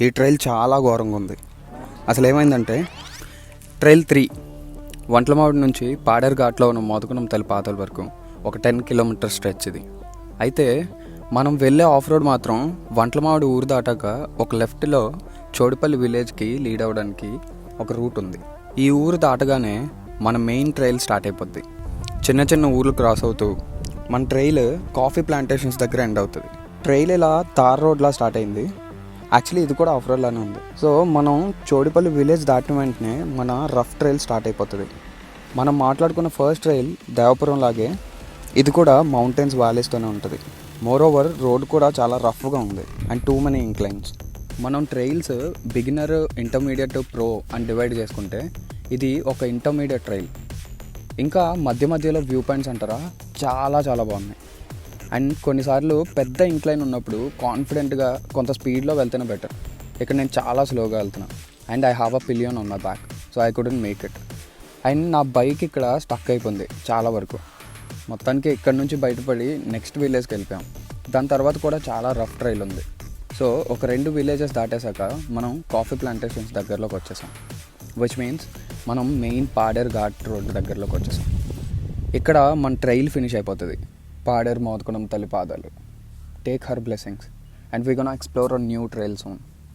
ఈ ట్రైల్ చాలా ఘోరంగా ఉంది. అసలు ఏమైందంటే ట్రైల్ 3 వంట్లమావిడి నుంచి పాడేరు ఘాట్లో ఉన్న మోదకునం తల్లి పాతల వరకు ఒక 10 కిలోమీటర్ స్ట్రెచ్ ఇది. అయితే మనం వెళ్ళే ఆఫ్ రోడ్ మాత్రం వంట్లమావిడి ఊరు దాటాక ఒక లెఫ్ట్లో చోడుపల్లి విలేజ్కి లీడ్ అవ్వడానికి ఒక రూట్ ఉంది. ఈ ఊరు దాటగానే మన మెయిన్ ట్రైల్ స్టార్ట్ అయిపోద్ది. చిన్న చిన్న ఊర్లు క్రాస్ అవుతూ మన ట్రైల్ కాఫీ ప్లాంటేషన్స్ దగ్గర ఎండ్ అవుతుంది. ట్రైల్ ఇలా తార్ రోడ్లా స్టార్ట్ అయింది. యాక్చువల్లీ ఇది కూడా ఆఫ్ రోడ్లానే ఉంది. సో మనం చోడుపల్లి విలేజ్ దాటిన వెంటనే మన రఫ్ ట్రైల్ స్టార్ట్ అయిపోతుంది. మనం మాట్లాడుకున్న ఫస్ట్ ట్రైల్ దేవపురం లాగే ఇది కూడా మౌంటైన్స్ వ్యాలీస్తోనే ఉంటుంది. మోర్ ఓవర్ రోడ్ కూడా చాలా రఫ్గా ఉంది అండ్ టూ మెనీ ఇంక్లైన్స్. మనం ట్రైల్స్ బిగినర్, ఇంటర్మీడియట్, ప్రో అని డివైడ్ చేసుకుంటే ఇది ఒక ఇంటర్మీడియట్ ట్రైల్. ఇంకా మధ్య మధ్యలో వ్యూ పాయింట్స్ అంటారా చాలా చాలా బాగున్నాయి. అండ్ కొన్నిసార్లు పెద్ద ఇంక్లైన్ ఉన్నప్పుడు కాన్ఫిడెంట్గా కొంత స్పీడ్లో వెళ్తేనే బెటర్. ఇక్కడ నేను చాలా స్లోగా వెళ్తున్నాను and I have a pillion on my back, so I couldn't make it. And నా బైక్ ఇక్కడ స్టక్ అయిపోయింది చాలా వరకు. మొత్తానికి ఇక్కడ నుంచి బయటపడి నెక్స్ట్ విలేజ్కి వెళ్ళిపోయాం. దాని తర్వాత కూడా చాలా రఫ్ ట్రైల్ ఉంది. సో ఒక 2 విలేజెస్ దాటేశాక మనం కాఫీ ప్లాంటేషన్స్ దగ్గరలోకి వచ్చేసాం. విచ్ మీన్స్ మనం మెయిన్ పాడేరు ఘాట్ రోడ్ దగ్గరలోకి వచ్చేసాం. ఇక్కడ మన ట్రైల్ ఫినిష్ అయిపోతుంది. పాడేరు మోదకునం తల్లి పాదాలు. Take her blessings and we gonna explore a new trail soon.